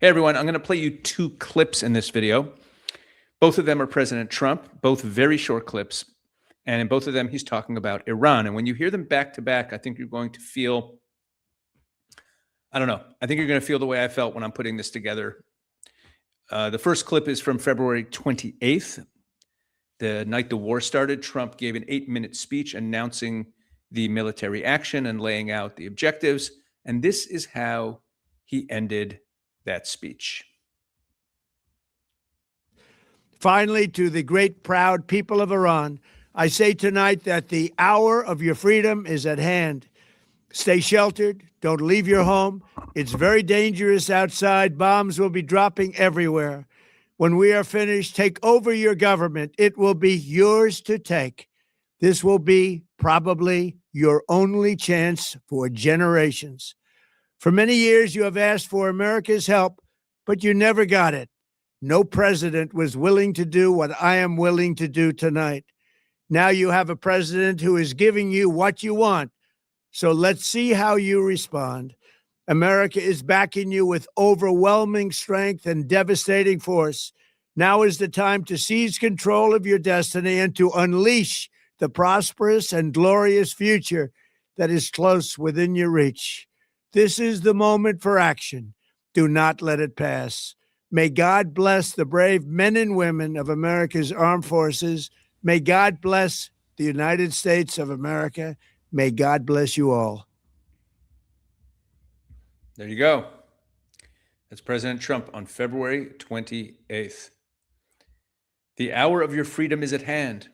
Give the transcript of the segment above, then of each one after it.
Hey everyone, I'm going to play you two clips in this video. Both of them are President Trump, both very short clips. And in both of them, he's talking about Iran. And when you hear them back to back, I think you're going to feel, I don't know, I think you're going to feel the way I felt when I'm putting this together. The first clip is from February 28th. The night the war started, Trump gave an 8-minute speech announcing the military action and laying out the objectives. And this is how he ended that speech. Finally, to the great, proud people of Iran, I say tonight that the hour of your freedom is at hand. Stay sheltered. Don't leave your home. It's very dangerous outside. Bombs will be dropping everywhere. When we are finished, take over your government. It will be yours to take. This will be probably your only chance for generations. For many years, you have asked for America's help, but you never got it. No president was willing to do what I am willing to do tonight. Now you have a president who is giving you what you want. So let's see how you respond. America is backing you with overwhelming strength and devastating force. Now is the time to seize control of your destiny and to unleash the prosperous and glorious future that is close within your reach. This is the moment for action. Do not let it pass. May God bless the brave men and women of America's armed forces. May God bless the United States of America. May God bless you all. There you go. That's President Trump on February 28th. The hour of your freedom is at hand.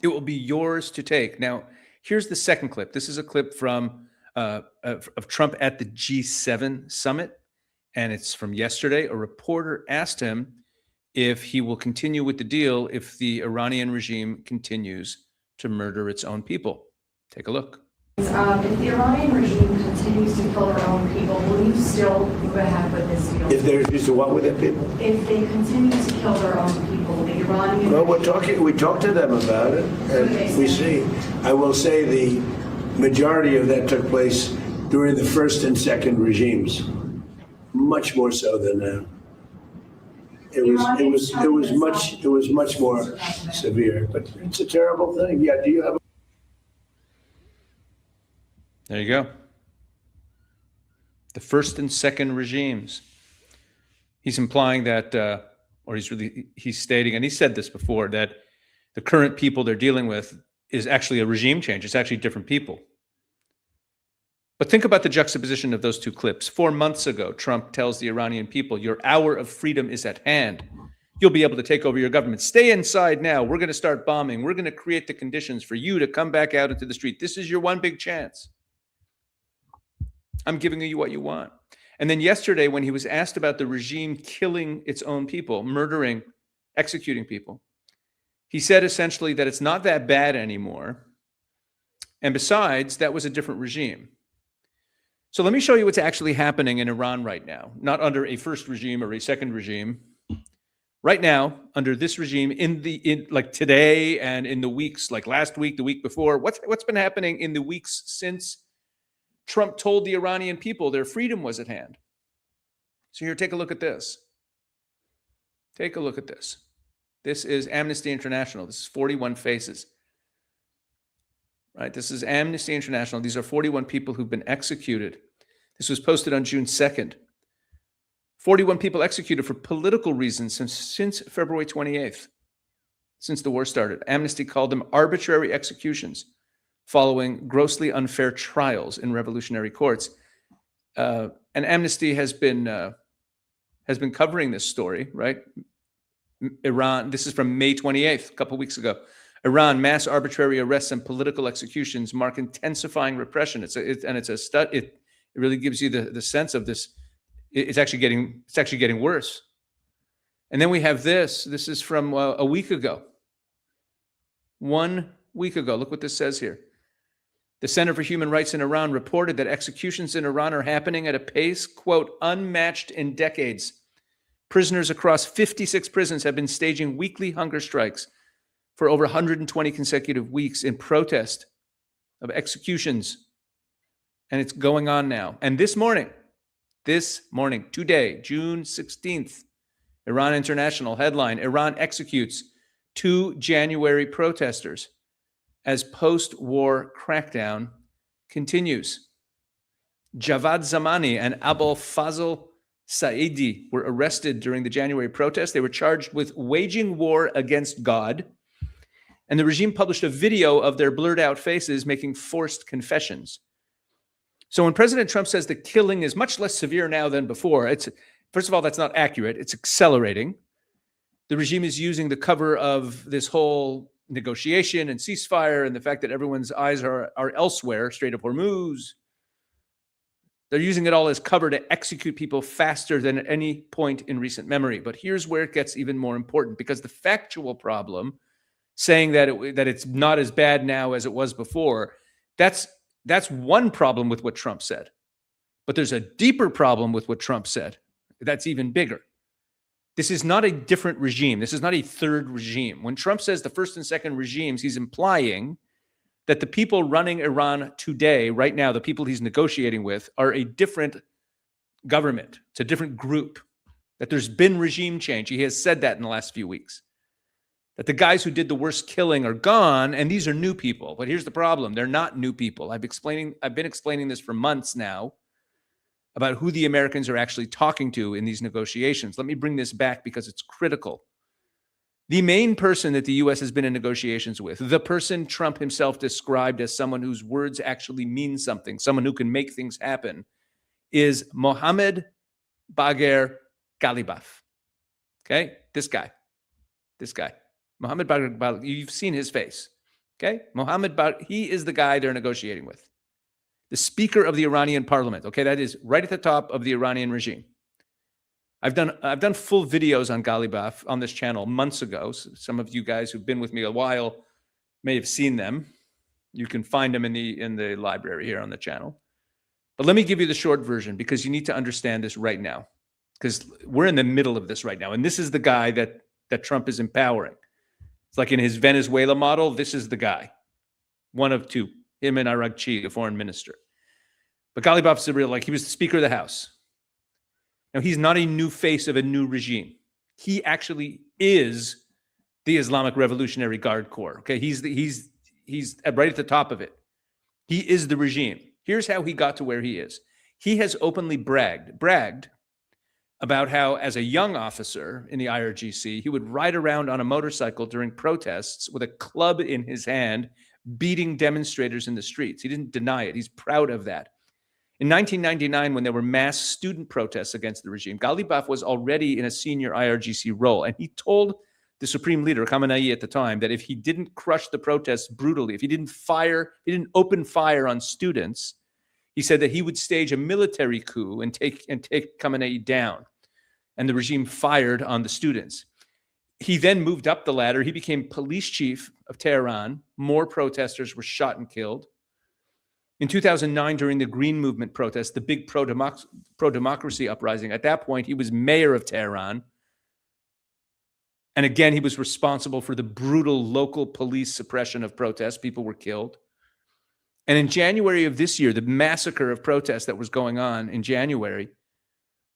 It will be yours to take. Now, here's the second clip. This is a clip from of Trump at the G7 summit, and it's from yesterday. A reporter asked him if he will continue with the deal if the Iranian regime continues to murder its own people. Take a look. If the Iranian regime continues to kill their own people, will you still move ahead with this deal? If there's just what with the people? If they continue to kill their own people, the Iranian... Well, we talk to them about it, and we see. I will say the majority of that took place during the first and second regimes, much more so than now. It was much more severe, but it's a terrible thing. Yeah, do you have? There you go. The first and second regimes. He's implying that, or he's stating, and he said this before, that the current people they're dealing with is actually a regime change. It's actually different people. But think about the juxtaposition of those two clips. 4 months ago, Trump tells the Iranian people, your hour of freedom is at hand. You'll be able to take over your government. Stay inside now. We're going to start bombing. We're going to create the conditions for you to come back out into the street. This is your one big chance. I'm giving you what you want. And then yesterday, when he was asked about the regime killing its own people, murdering, executing people, he said essentially that it's not that bad anymore. And besides, that was a different regime. So let me show you what's actually happening in Iran right now, not under a first regime or a second regime. Right now, under this regime, in like today and in the weeks, like last week, the week before, what's been happening in the weeks since Trump told the Iranian people their freedom was at hand? So here, take a look at this. Take a look at this. This is Amnesty International. This is 41 faces. Right? This is Amnesty International. These are 41 people who've been executed. This was posted on June 2nd. 41 people executed for political reasons since February 28th, since the war started. Amnesty called them arbitrary executions following grossly unfair trials in revolutionary courts. And Amnesty has been covering this story, right? Iran, this is from May 28th, a couple weeks ago. Iran, mass arbitrary arrests and political executions mark intensifying repression. It really gives you the sense of this. It's actually getting worse. And then we have this. This is from a week ago. 1 week ago. Look what this says here. The Center for Human Rights in Iran reported that executions in Iran are happening at a pace, quote, unmatched in decades. Prisoners across 56 prisons have been staging weekly hunger strikes for over 120 consecutive weeks in protest of executions. And it's going on now. And this morning, This morning, today, June 16th, Iran International headline, Iran executes 2 January protesters as post-war crackdown continues. Javad Zamani and Abul Fazl Saidi were arrested during the January protest. They were charged with waging war against God. And the regime published a video of their blurred out faces making forced confessions. So when President Trump says the killing is much less severe now than before, first of all, that's not accurate. It's accelerating. The regime is using the cover of this whole negotiation and ceasefire and the fact that everyone's eyes are elsewhere, Strait of Hormuz. They're using it all as cover to execute people faster than at any point in recent memory. But here's where it gets even more important, because the factual problem, saying that it's not as bad now as it was before, that's one problem with what Trump said. But there's a deeper problem with what Trump said that's even bigger. This is not a different regime. This is not a third regime. When Trump says the first and second regimes, he's implying that the people running Iran today, right now, the people he's negotiating with, are a different government. It's a different group, that there's been regime change. He has said that in the last few weeks, that the guys who did the worst killing are gone, and these are new people. But here's the problem. They're not new people. I've been explaining this for months now about who the Americans are actually talking to in these negotiations. Let me bring this back because it's critical. The main person that the U.S. has been in negotiations with, the person Trump himself described as someone whose words actually mean something, someone who can make things happen, is Mohammad Bagher Ghalibaf. Okay? This guy. Mohammad Bagher, you've seen his face. Okay? Mohammad Bagher, he is the guy they're negotiating with. The Speaker of the Iranian Parliament. Okay, that is right at the top of the Iranian regime. I've done full videos on Ghalibaf on this channel months ago. So some of you guys who've been with me a while may have seen them. You can find them in the library here on the channel. But let me give you the short version, because you need to understand this right now, because we're in the middle of this right now. And this is the guy that Trump is empowering. It's like in his Venezuela model, this is the guy. One of two, him and Erick, the foreign minister. But Ghalibaf's he was the Speaker of the House. Now, he's not a new face of a new regime. He actually is the Islamic Revolutionary Guard Corps. Okay, he's right at the top of it. He is the regime. Here's how he got to where he is. He has openly bragged about how, as a young officer in the IRGC, he would ride around on a motorcycle during protests with a club in his hand, beating demonstrators in the streets. He didn't deny it. He's proud of that. In 1999, when there were mass student protests against the regime, Ghalibaf was already in a senior IRGC role, and he told the supreme leader, Khamenei at the time, that if he didn't crush the protests brutally, if he didn't open fire on students, he said that he would stage a military coup and take Khamenei down. And the regime fired on the students. He then moved up the ladder. He became police chief of Tehran. More protesters were shot and killed. In 2009, during the Green Movement protests, the big pro-democracy uprising, at that point, he was mayor of Tehran. And again, he was responsible for the brutal local police suppression of protests. People were killed. And in January of this year, the massacre of protests that was going on in January,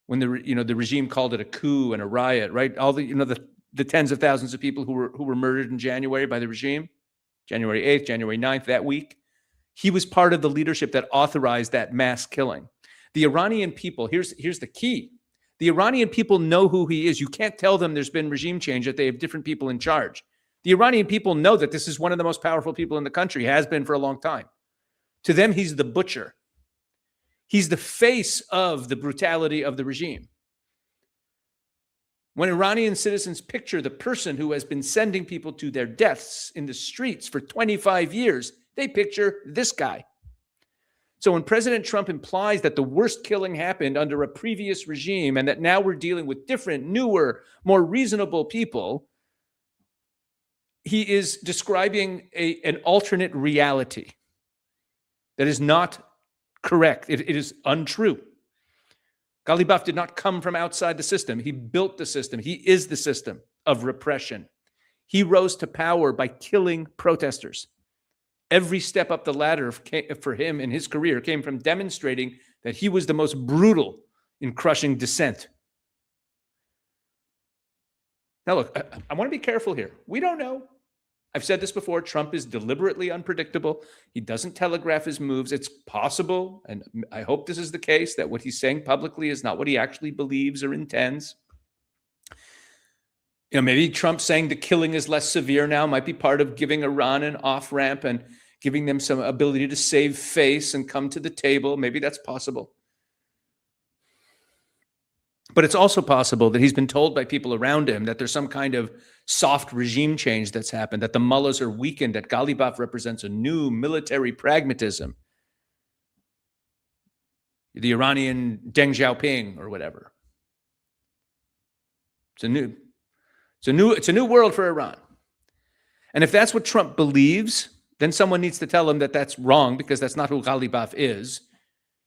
when the regime called it a coup and a riot, right? All the tens of thousands of people who were murdered in January by the regime, January 8th, January 9th, that week. He was part of the leadership that authorized that mass killing. The Iranian people, here's the key. The Iranian people know who he is. You can't tell them there's been regime change, that they have different people in charge. The Iranian people know that this is one of the most powerful people in the country, has been for a long time. To them, he's the butcher. He's the face of the brutality of the regime. When Iranian citizens picture the person who has been sending people to their deaths in the streets for 25 years, they picture this guy. So when President Trump implies that the worst killing happened under a previous regime and that now we're dealing with different, newer, more reasonable people, he is describing an alternate reality that is not correct. It is untrue. Ghalibaf did not come from outside the system. He built the system. He is the system of repression. He rose to power by killing protesters. Every step up the ladder for him in his career came from demonstrating that he was the most brutal in crushing dissent. Now, look, I want to be careful here. We don't know. I've said this before. Trump is deliberately unpredictable. He doesn't telegraph his moves. It's possible, and I hope this is the case, that what he's saying publicly is not what he actually believes or intends. You know, maybe Trump saying the killing is less severe now might be part of giving Iran an off-ramp and giving them some ability to save face and come to the table. Maybe that's possible. But it's also possible that he's been told by people around him that there's some kind of soft regime change that's happened, that the mullahs are weakened, that Ghalibaf represents a new military pragmatism. The Iranian Deng Xiaoping or whatever. It's a new world for Iran. And if that's what Trump believes, then someone needs to tell him that that's wrong, because that's not who Ghalibaf is.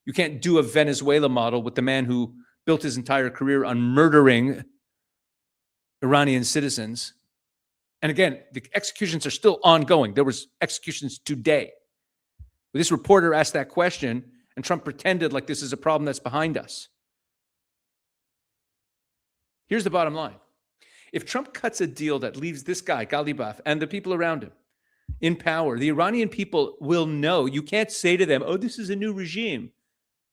You can't do a Venezuela model with the man who built his entire career on murdering Iranian citizens. And again, the executions are still ongoing. There was executions today. This reporter asked that question, and Trump pretended like this is a problem that's behind us. Here's the bottom line. If Trump cuts a deal that leaves this guy, Ghalibaf, and the people around him in power, the Iranian people will know. You can't say to them, oh, this is a new regime.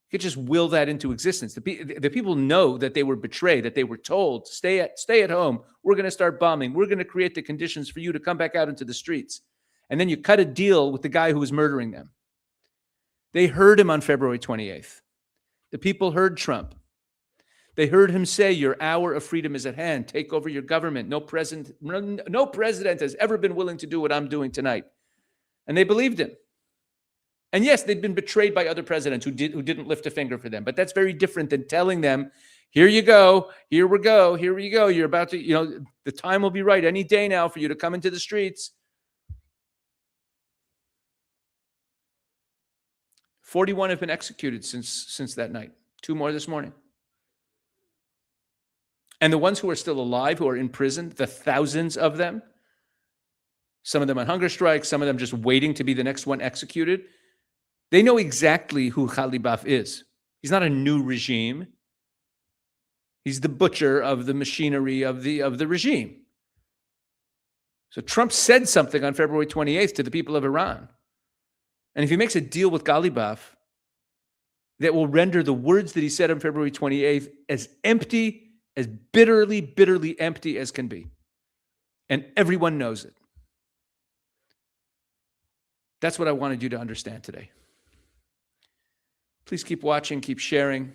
You could just will that into existence. The people know that they were betrayed, that they were told, stay at home. We're going to start bombing. We're going to create the conditions for you to come back out into the streets. And then you cut a deal with the guy who was murdering them. They heard him on February 28th. The people heard Trump. They heard him say, your hour of freedom is at hand. Take over your government. No president has ever been willing to do what I'm doing tonight. And they believed him. And yes, they'd been betrayed by other presidents who didn't lift a finger for them. But that's very different than telling them, here you go, here we go, here we go. You're about to, the time will be right any day now for you to come into the streets. 41 have been executed since that night. 2 more this morning. And the ones who are still alive, who are in prison, the thousands of them, some of them on hunger strikes, some of them just waiting to be the next one executed, they know exactly who Ghalibaf is. He's not a new regime. He's the butcher of the machinery of the regime. So Trump said something on February 28th to the people of Iran. And if he makes a deal with Ghalibaf that will render the words that he said on February 28th as empty, as bitterly, bitterly empty as can be. And everyone knows it. That's what I wanted you to understand today. Please keep watching, keep sharing.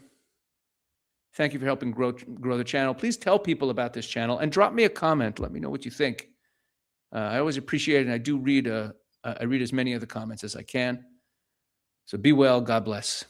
Thank you for helping grow the channel. Please tell people about this channel and drop me a comment. Let me know what you think. I always appreciate it, and I do read I read as many of the comments as I can. So be well. God bless.